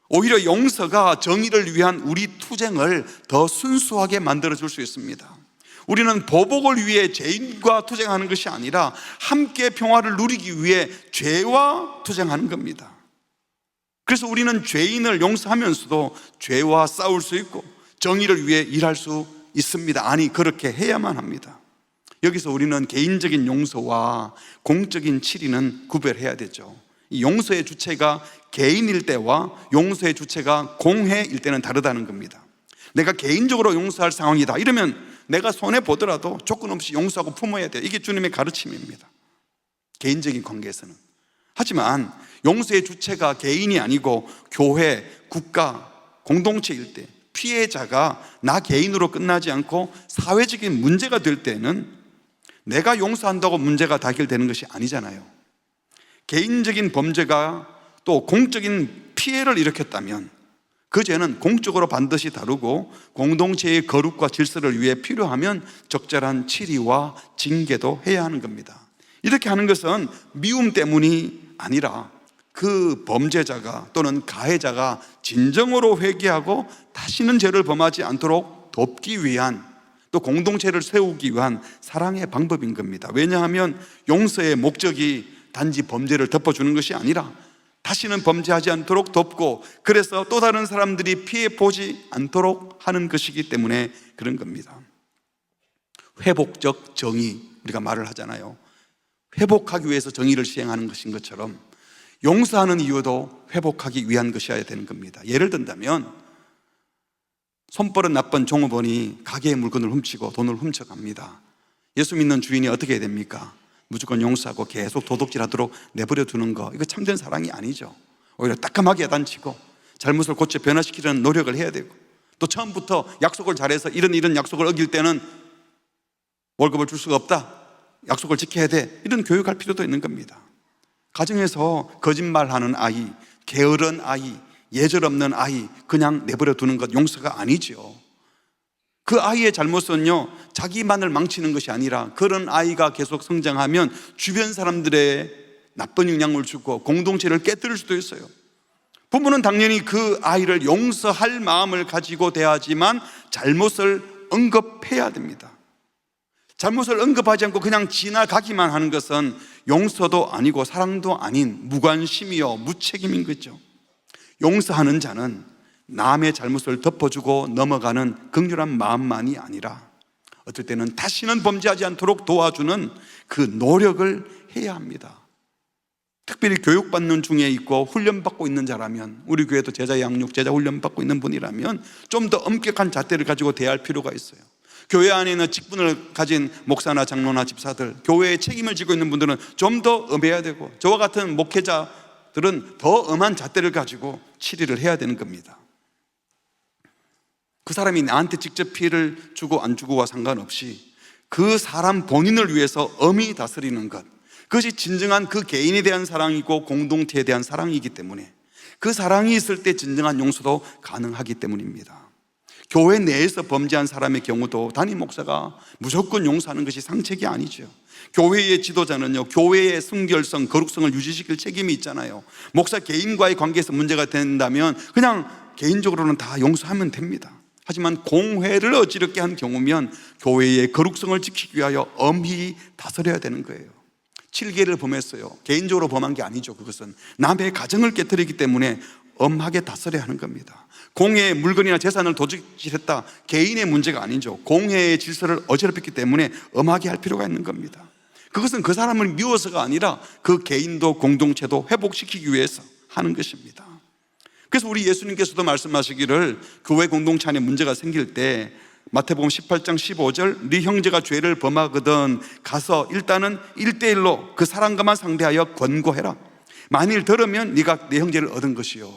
오히려 용서가 정의를 위한 우리 투쟁을 더 순수하게 만들어줄 수 있습니다. 우리는 보복을 위해 죄인과 투쟁하는 것이 아니라 함께 평화를 누리기 위해 죄와 투쟁하는 겁니다. 그래서 우리는 죄인을 용서하면서도 죄와 싸울 수 있고 정의를 위해 일할 수 있습니다. 아니, 그렇게 해야만 합니다. 여기서 우리는 개인적인 용서와 공적인 치리는 구별해야 되죠. 이 용서의 주체가 개인일 때와 용서의 주체가 공회일 때는 다르다는 겁니다. 내가 개인적으로 용서할 상황이다 이러면 내가 손해보더라도 조건 없이 용서하고 품어야 돼요. 이게 주님의 가르침입니다. 개인적인 관계에서는. 하지만 용서의 주체가 개인이 아니고 교회, 국가, 공동체일 때 피해자가 나 개인으로 끝나지 않고 사회적인 문제가 될 때는 내가 용서한다고 문제가 다 해결되는 것이 아니잖아요. 개인적인 범죄가 또 공적인 피해를 일으켰다면 그 죄는 공적으로 반드시 다루고 공동체의 거룩과 질서를 위해 필요하면 적절한 치리와 징계도 해야 하는 겁니다. 이렇게 하는 것은 미움 때문이 아니라 그 범죄자가 또는 가해자가 진정으로 회개하고 다시는 죄를 범하지 않도록 돕기 위한, 또 공동체를 세우기 위한 사랑의 방법인 겁니다. 왜냐하면 용서의 목적이 단지 범죄를 덮어주는 것이 아니라 다시는 범죄하지 않도록 돕고, 그래서 또 다른 사람들이 피해 보지 않도록 하는 것이기 때문에 그런 겁니다. 회복적 정의, 우리가 말을 하잖아요. 회복하기 위해서 정의를 시행하는 것인 것처럼 용서하는 이유도 회복하기 위한 것이어야 되는 겁니다. 예를 든다면 손버릇 나쁜 종업원이 가게의 물건을 훔치고 돈을 훔쳐갑니다. 예수 믿는 주인이 어떻게 해야 됩니까? 무조건 용서하고 계속 도둑질하도록 내버려 두는 거, 이거 참된 사랑이 아니죠. 오히려 따끔하게 야단치고 잘못을 고쳐 변화시키려는 노력을 해야 되고, 또 처음부터 약속을 잘해서 이런 약속을 어길 때는 월급을 줄 수가 없다, 약속을 지켜야 돼, 이런 교육할 필요도 있는 겁니다. 가정에서 거짓말하는 아이, 게으른 아이, 예절 없는 아이 그냥 내버려 두는 것 용서가 아니죠. 그 아이의 잘못은요, 자기만을 망치는 것이 아니라 그런 아이가 계속 성장하면 주변 사람들의 나쁜 영향을 주고 공동체를 깨뜨릴 수도 있어요. 부모는 당연히 그 아이를 용서할 마음을 가지고 대하지만 잘못을 언급해야 됩니다. 잘못을 언급하지 않고 그냥 지나가기만 하는 것은 용서도 아니고 사랑도 아닌 무관심이요 무책임인 거죠. 용서하는 자는 남의 잘못을 덮어주고 넘어가는 긍휼한 마음만이 아니라 어떨 때는 다시는 범죄하지 않도록 도와주는 그 노력을 해야 합니다. 특별히 교육받는 중에 있고 훈련받고 있는 자라면, 우리 교회도 제자 양육, 제자 훈련받고 있는 분이라면 좀 더 엄격한 잣대를 가지고 대할 필요가 있어요. 교회 안에 있는 직분을 가진 목사나 장로나 집사들, 교회에 책임을 지고 있는 분들은 좀 더 엄해야 되고, 저와 같은 목회자들은 더 엄한 잣대를 가지고 치리를 해야 되는 겁니다. 그 사람이 나한테 직접 피해를 주고 안 주고와 상관없이 그 사람 본인을 위해서 엄히 다스리는 것, 그것이 진정한 그 개인에 대한 사랑이고 공동체에 대한 사랑이기 때문에 그 사랑이 있을 때 진정한 용서도 가능하기 때문입니다. 교회 내에서 범죄한 사람의 경우도 담임 목사가 무조건 용서하는 것이 상책이 아니죠. 교회의 지도자는요, 교회의 순결성, 거룩성을 유지시킬 책임이 있잖아요. 목사 개인과의 관계에서 문제가 된다면 그냥 개인적으로는 다 용서하면 됩니다. 하지만 공회를 어지럽게 한 경우면 교회의 거룩성을 지키기 위하여 엄히 다스려야 되는 거예요. 7계를 범했어요. 개인적으로 범한 게 아니죠. 그것은 남의 가정을 깨뜨리기 때문에 엄하게 다스려야 하는 겁니다. 공회의 물건이나 재산을 도둑질했다, 개인의 문제가 아니죠. 공회의 질서를 어지럽혔기 때문에 엄하게 할 필요가 있는 겁니다. 그것은 그 사람을 미워서가 아니라 그 개인도 공동체도 회복시키기 위해서 하는 것입니다. 그래서 우리 예수님께서도 말씀하시기를, 교회 공동체 안에 문제가 생길 때 마태복음 18장 15절, 네 형제가 죄를 범하거든 가서 일단은 1대1로 그 사람과만 상대하여 권고해라. 만일 들으면 네가 네 형제를 얻은 것이요,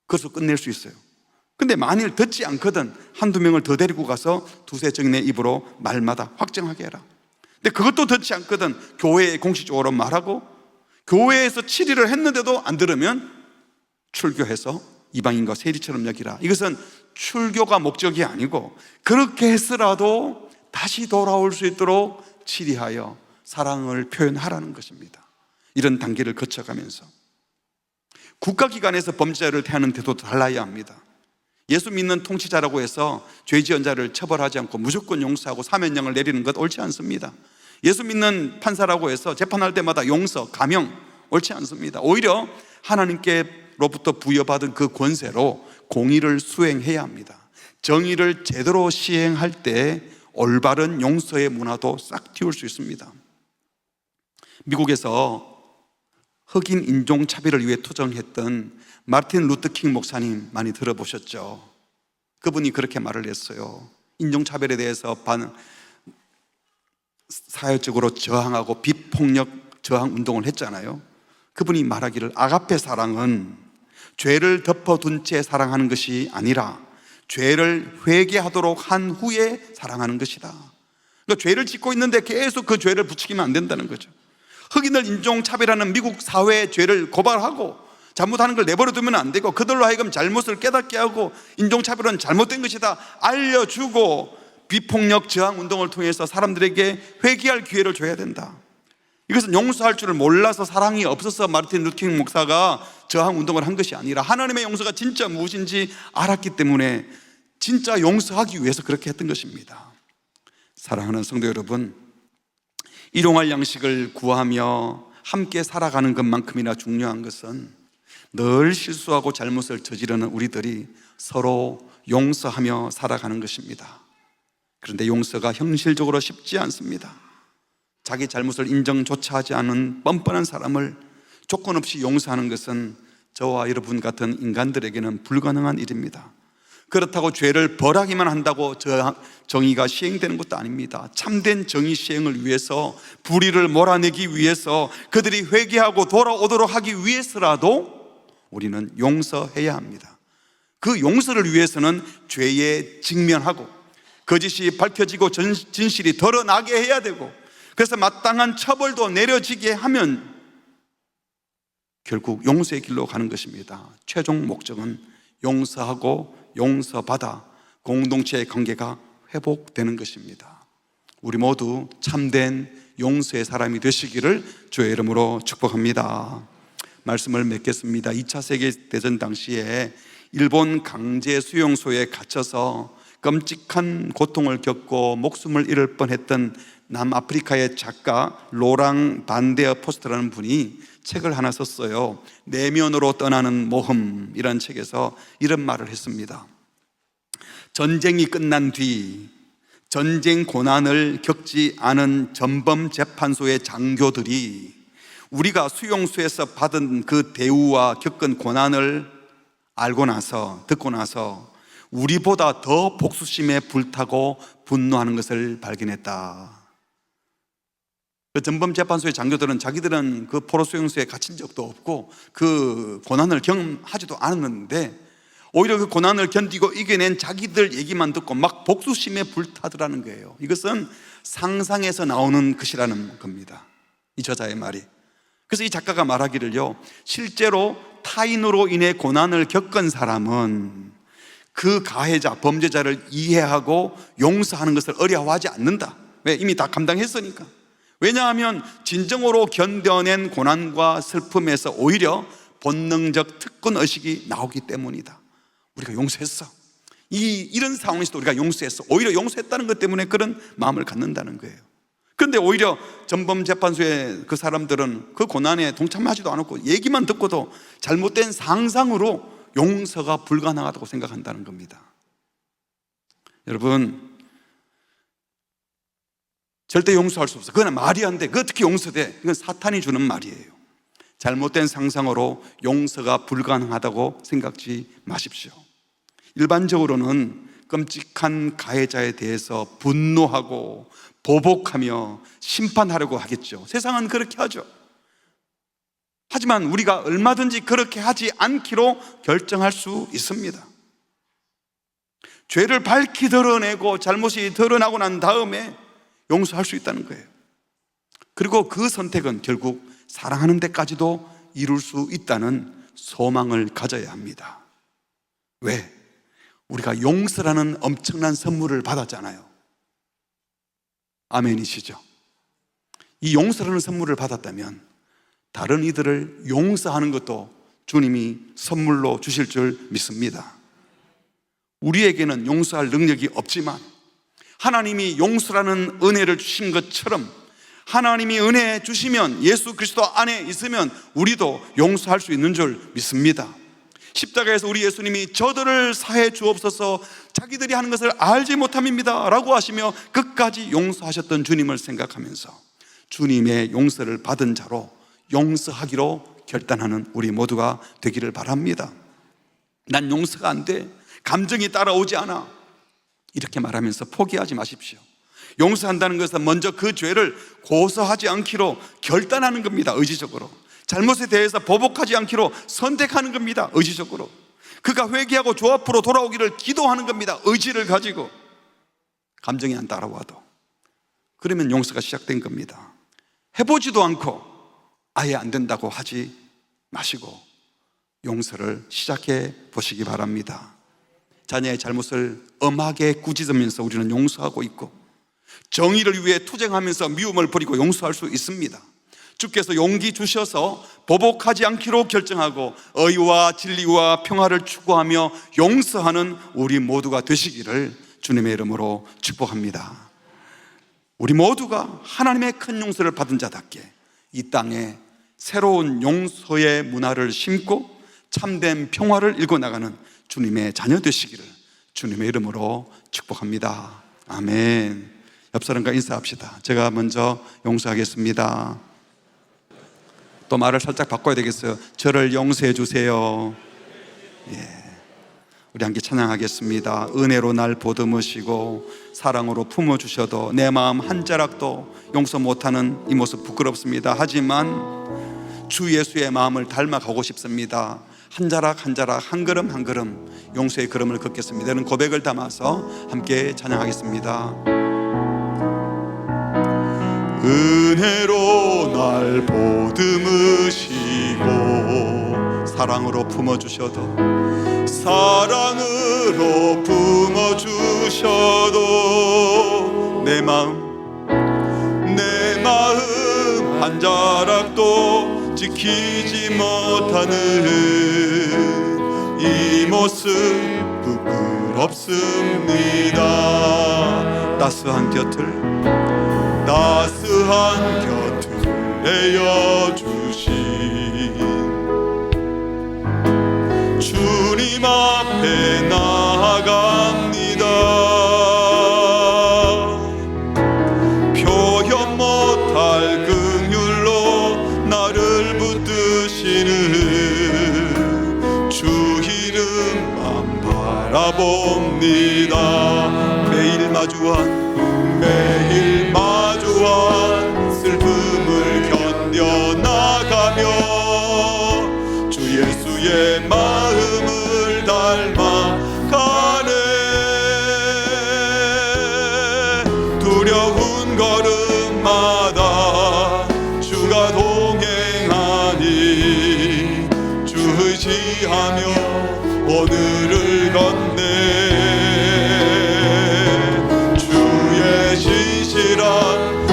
그것을 끝낼 수 있어요. 근데 만일 듣지 않거든 한두 명을 더 데리고 가서 두세 증인의 입으로 말마다 확정하게 해라. 근데 그것도 듣지 않거든 교회에 공식적으로 말하고 교회에서 7일을 했는데도 안 들으면 출교해서 이방인과 세리처럼 여기라. 이것은 출교가 목적이 아니고 그렇게 했으라도 다시 돌아올 수 있도록 치리하여 사랑을 표현하라는 것입니다. 이런 단계를 거쳐가면서 국가기관에서 범죄자를 대하는 태도도 달라야 합니다. 예수 믿는 통치자라고 해서 죄 지은 자를 처벌하지 않고 무조건 용서하고 사면령을 내리는 것 옳지 않습니다. 예수 믿는 판사라고 해서 재판할 때마다 용서, 감형 옳지 않습니다. 오히려 하나님께로부터 부여받은 그 권세로 공의를 수행해야 합니다. 정의를 제대로 시행할 때 올바른 용서의 문화도 싹 틔울 수 있습니다. 미국에서 흑인 인종차별을 위해 투쟁했던 마틴 루터킹 목사님 많이 들어보셨죠? 그분이 그렇게 말을 했어요. 인종차별에 대해서 사회적으로 저항하고 비폭력 저항 운동을 했잖아요. 그분이 말하기를 아가페 사랑은 죄를 덮어둔 채 사랑하는 것이 아니라 죄를 회개하도록 한 후에 사랑하는 것이다. 그러니까 죄를 짓고 있는데 계속 그 죄를 부추기면 안 된다는 거죠. 흑인을 인종차별하는 미국 사회의 죄를 고발하고 잘못하는 걸 내버려두면 안 되고 그들로 하여금 잘못을 깨닫게 하고 인종차별은 잘못된 것이다 알려주고 비폭력 저항 운동을 통해서 사람들에게 회개할 기회를 줘야 된다. 이것은 용서할 줄을 몰라서 사랑이 없어서 마틴 루터킹 목사가 저항 운동을 한 것이 아니라 하나님의 용서가 진짜 무엇인지 알았기 때문에 진짜 용서하기 위해서 그렇게 했던 것입니다. 사랑하는 성도 여러분, 일용할 양식을 구하며 함께 살아가는 것만큼이나 중요한 것은 늘 실수하고 잘못을 저지르는 우리들이 서로 용서하며 살아가는 것입니다. 그런데 용서가 현실적으로 쉽지 않습니다. 자기 잘못을 인정조차 하지 않은 뻔뻔한 사람을 조건 없이 용서하는 것은 저와 여러분 같은 인간들에게는 불가능한 일입니다. 그렇다고 죄를 벌하기만 한다고 정의가 시행되는 것도 아닙니다. 참된 정의 시행을 위해서, 불의를 몰아내기 위해서, 그들이 회개하고 돌아오도록 하기 위해서라도 우리는 용서해야 합니다. 그 용서를 위해서는 죄에 직면하고 거짓이 밝혀지고 진실이 드러나게 해야 되고, 그래서 마땅한 처벌도 내려지게 하면 결국 용서의 길로 가는 것입니다. 최종 목적은 용서하고 용서받아 공동체의 관계가 회복되는 것입니다. 우리 모두 참된 용서의 사람이 되시기를 주의 이름으로 축복합니다. 말씀을 맺겠습니다. 2차 세계대전 당시에 일본 강제 수용소에 갇혀서 끔찍한 고통을 겪고 목숨을 잃을 뻔했던 남아프리카의 작가 로랑 반데어 포스트라는 분이 책을 하나 썼어요. 내면으로 떠나는 모험이라는 책에서 이런 말을 했습니다. 전쟁이 끝난 뒤 전쟁 고난을 겪지 않은 전범 재판소의 장교들이 우리가 수용소에서 받은 그 대우와 겪은 고난을 듣고 나서 우리보다 더 복수심에 불타고 분노하는 것을 발견했다. 그 전범 재판소의 장교들은 자기들은 그 포로 수용소에 갇힌 적도 없고 그 고난을 경험하지도 않았는데 오히려 그 고난을 견디고 이겨낸 자기들 얘기만 듣고 막 복수심에 불타더라는 거예요. 이것은 상상에서 나오는 것이라는 겁니다. 이 저자의 말이. 그래서 이 작가가 말하기를요, 실제로 타인으로 인해 고난을 겪은 사람은 그 가해자, 범죄자를 이해하고 용서하는 것을 어려워하지 않는다. 왜? 이미 다 감당했으니까. 왜냐하면 진정으로 견뎌낸 고난과 슬픔에서 오히려 본능적 특권의식이 나오기 때문이다. 우리가 용서했어. 이런 상황에서도 우리가 용서했어. 오히려 용서했다는 것 때문에 그런 마음을 갖는다는 거예요. 그런데 오히려 전범 재판소의 그 사람들은 그 고난에 동참하지도 않았고 얘기만 듣고도 잘못된 상상으로 용서가 불가능하다고 생각한다는 겁니다. 여러분, 절대 용서할 수 없어. 그건 말이 안 돼. 그거 어떻게 용서돼? 이건 사탄이 주는 말이에요. 잘못된 상상으로 용서가 불가능하다고 생각지 마십시오. 일반적으로는 끔찍한 가해자에 대해서 분노하고 보복하며 심판하려고 하겠죠. 세상은 그렇게 하죠. 하지만 우리가 얼마든지 그렇게 하지 않기로 결정할 수 있습니다. 죄를 밝히 드러내고 잘못이 드러나고 난 다음에 용서할 수 있다는 거예요. 그리고 그 선택은 결국 사랑하는 데까지도 이룰 수 있다는 소망을 가져야 합니다. 왜? 우리가 용서라는 엄청난 선물을 받았잖아요. 아멘이시죠? 이 용서라는 선물을 받았다면 다른 이들을 용서하는 것도 주님이 선물로 주실 줄 믿습니다. 우리에게는 용서할 능력이 없지만 하나님이 용서라는 은혜를 주신 것처럼 하나님이 은혜 주시면 예수 그리스도 안에 있으면 우리도 용서할 수 있는 줄 믿습니다. 십자가에서 우리 예수님이 저들을 사해 주옵소서 자기들이 하는 것을 알지 못함입니다 라고 하시며 끝까지 용서하셨던 주님을 생각하면서 주님의 용서를 받은 자로 용서하기로 결단하는 우리 모두가 되기를 바랍니다. 난 용서가 안 돼, 감정이 따라오지 않아, 이렇게 말하면서 포기하지 마십시오. 용서한다는 것은 먼저 그 죄를 고소하지 않기로 결단하는 겁니다. 의지적으로 잘못에 대해서 보복하지 않기로 선택하는 겁니다. 의지적으로 그가 회개하고 주 앞으로 돌아오기를 기도하는 겁니다. 의지를 가지고 감정이 안 따라와도 그러면 용서가 시작된 겁니다. 해보지도 않고 아예 안 된다고 하지 마시고 용서를 시작해 보시기 바랍니다. 자녀의 잘못을 엄하게 꾸짖으면서 우리는 용서하고 있고 정의를 위해 투쟁하면서 미움을 버리고 용서할 수 있습니다. 주께서 용기 주셔서 보복하지 않기로 결정하고 의와 진리와 평화를 추구하며 용서하는 우리 모두가 되시기를 주님의 이름으로 축복합니다. 우리 모두가 하나님의 큰 용서를 받은 자답게 이 땅에 새로운 용서의 문화를 심고 참된 평화를 일궈나가는 주님의 자녀 되시기를 주님의 이름으로 축복합니다. 아멘. 옆 사람과 인사합시다. 제가 먼저 용서하겠습니다. 또 말을 살짝 바꿔야 되겠어요. 저를 용서해 주세요. 우리 함께 찬양하겠습니다. 은혜로 날 보듬으시고 사랑으로 품어주셔도 내 마음 한 자락도 용서 못하는 이 모습 부끄럽습니다. 하지만 주 예수의 마음을 닮아가고 싶습니다. 한 자락 한 자락 한 걸음 한 걸음 용서의 걸음을 걷겠습니다. 이런 고백을 담아서 함께 찬양하겠습니다. 은혜로 날 보듬으시고 사랑으로 품어주셔도 사랑으로 품어주셔도 내 마음 한 자락도 지키지 못하는 이 모습 부끄럽습니다. 따스한 곁을 내어주신 주님 앞에 나아갑니다. 표현 못할 긍휼로 나를 붙드시는 주 이름만 바라봅니다. 매일 마주한 슬픔을 견뎌나가며 주 예수의 마음을 닮아가네. 두려운 걸음마다 주가 동행하니 주 의지하며 오늘을 걷네.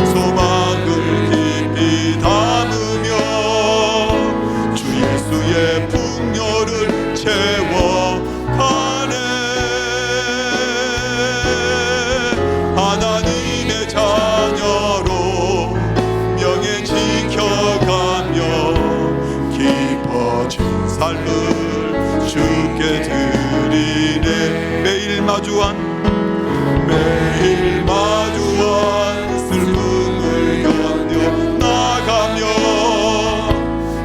소망을 깊이 담으며 주 예수의 풍요를 채워가네. 하나님의 자녀로 명예 지켜가며 깊어진 삶을 주께 드리네. 매일 마주한 슬픔을 견뎌나가며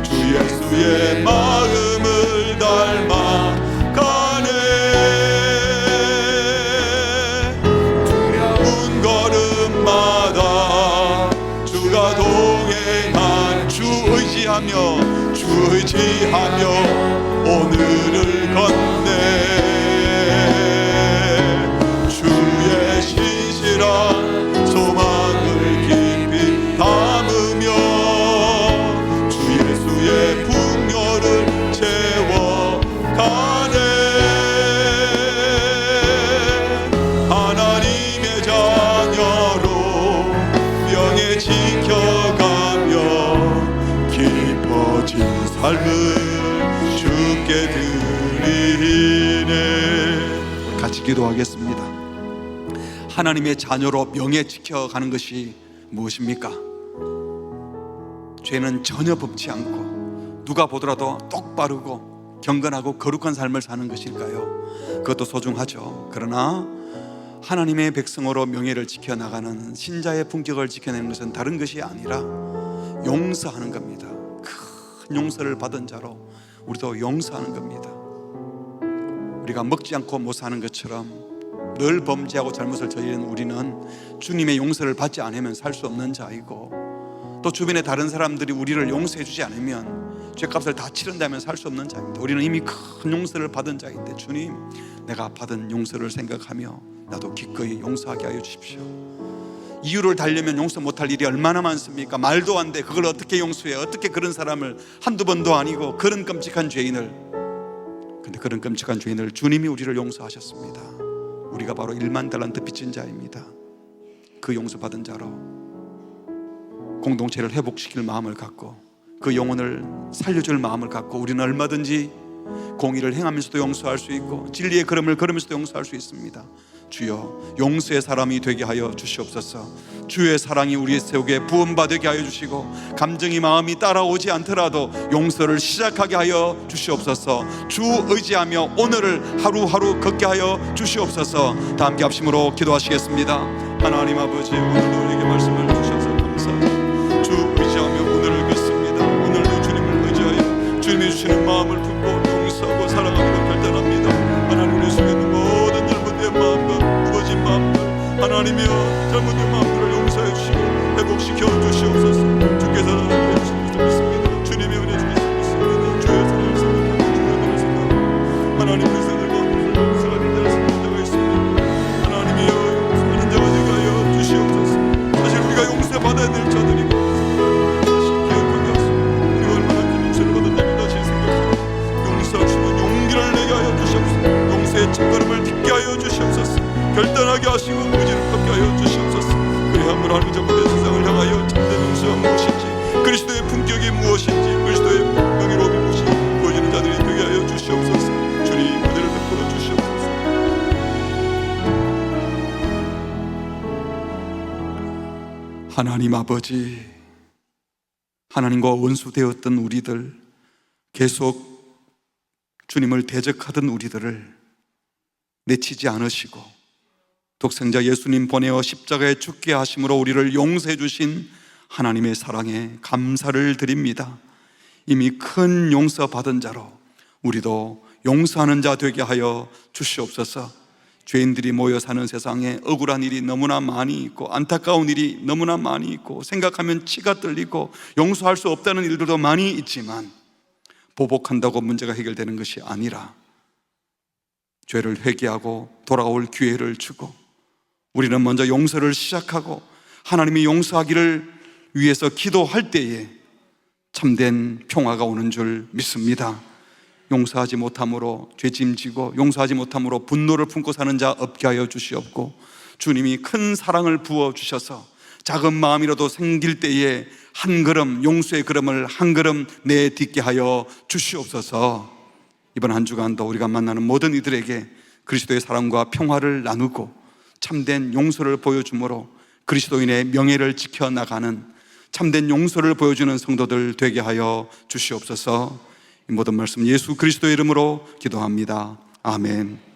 주 예수의 마음을 닮아가네. 두려운 걸음마다 주가 동행한 주 의지하며 오늘을 걷네. 소망을 깊이 담으며 주 기도하겠습니다. 하나님의 자녀로 명예 지켜가는 것이 무엇입니까? 죄는 전혀 범치 않고 누가 보더라도 똑바르고 경건하고 거룩한 삶을 사는 것일까요? 그것도 소중하죠. 그러나 하나님의 백성으로 명예를 지켜나가는 신자의 품격을 지켜내는 것은 다른 것이 아니라 용서하는 겁니다. 큰 용서를 받은 자로 우리도 용서하는 겁니다. 우리가 먹지 않고 못 사는 것처럼 늘 범죄하고 잘못을 저지른 우리는 주님의 용서를 받지 않으면 살 수 없는 자이고, 또 주변의 다른 사람들이 우리를 용서해 주지 않으면 죄값을 다 치른다면 살 수 없는 자입니다. 우리는 이미 큰 용서를 받은 자인데, 주님, 내가 받은 용서를 생각하며 나도 기꺼이 용서하게 하여 주십시오. 이유를 달려면 용서 못할 일이 얼마나 많습니까? 말도 안 돼. 그걸 어떻게 용서해? 어떻게 그런 사람을, 한두 번도 아니고 그런 끔찍한 죄인을, 근데 그런 끔찍한 죄인을 주님이 우리를 용서하셨습니다. 우리가 바로 1만 달란트 빚진 자입니다. 그 용서받은 자로 공동체를 회복시킬 마음을 갖고 그 영혼을 살려줄 마음을 갖고 우리는 얼마든지 공의를 행하면서도 용서할 수 있고 진리의 걸음을 걸으면서도 용서할 수 있습니다. 주여, 용서의 사람이 되게 하여 주시옵소서. 주의 사랑이 우리 속에 부음받게 하여 주시고, 감정이 마음이 따라오지 않더라도 용서를 시작하게 하여 주시옵소서. 주 의지하며 오늘을 하루하루 걷게 하여 주시옵소서. 다 함께 합심으로 기도하시겠습니다. 하나님 아버지, 오늘도 우리에게 말씀을 주셔서 감사합니다. 주 의지하며 오늘을 걷습니다. 오늘도 주님을 의지하여 주님이 주시는 마음을 품고 용서하고 살아가는 것 결단합니다. 하나님, 우리 속에 있는 모든 잘못된 마음과 무거진 마음들, 하나님이여, 잘못된 마음들을 용서해 주시고 회복시켜 주시옵소서. 주께서 나를 해주시는 것을 믿습니다. 주님의 은혜 주시는 믿습니다. 주의 사랑을 생각하고 주의 은혜를 생각하고 하나님 백성들과 용서가 된다는 생각자가 있습니다. 하나님이여, 용서하는 자가 되게 하여 주시옵소서. 사실 우리가 용서받아야 될 자들이고 다시 기억하게 하시고 우리가 얼마나 큰 용서를 받았다는 다시 생각하고 용서하시는 용기를 내게 하여 주시옵소서. 용서의 첫걸음을 딛게 하여 주시옵소서. 결단하게 하시고 의지를 갖게 하여 주시옵소서. 그리함으로 하나님 전부의 세상을 향하여 참된 용서가 무엇인지, 그리스도의 품격이 무엇인지, 그리스도의 명예로움이 무엇인지 보여주는 자들이 되게 하여 주시옵소서. 주님, 은혜를 베풀어 주시옵소서. 하나님 아버지, 하나님과 원수되었던 우리들, 계속 주님을 대적하던 우리들을 내치지 않으시고 독생자 예수님 보내어 십자가에 죽게 하심으로 우리를 용서해 주신 하나님의 사랑에 감사를 드립니다. 이미 큰 용서 받은 자로 우리도 용서하는 자 되게 하여 주시옵소서. 죄인들이 모여 사는 세상에 억울한 일이 너무나 많이 있고 안타까운 일이 너무나 많이 있고 생각하면 치가 떨리고 용서할 수 없다는 일들도 많이 있지만, 보복한다고 문제가 해결되는 것이 아니라 죄를 회개하고 돌아올 기회를 주고 우리는 먼저 용서를 시작하고 하나님이 용서하기를 위해서 기도할 때에 참된 평화가 오는 줄 믿습니다. 용서하지 못함으로 죄짐지고 용서하지 못함으로 분노를 품고 사는 자 없게 하여 주시옵고, 주님이 큰 사랑을 부어주셔서 작은 마음이라도 생길 때에 한 걸음, 용서의 걸음을 한 걸음 내딛게 하여 주시옵소서. 이번 한 주간도 우리가 만나는 모든 이들에게 그리스도의 사랑과 평화를 나누고 참된 용서를 보여주므로 그리스도인의 명예를 지켜나가는 참된 용서를 보여주는 성도들 되게 하여 주시옵소서. 이 모든 말씀 예수 그리스도의 이름으로 기도합니다. 아멘.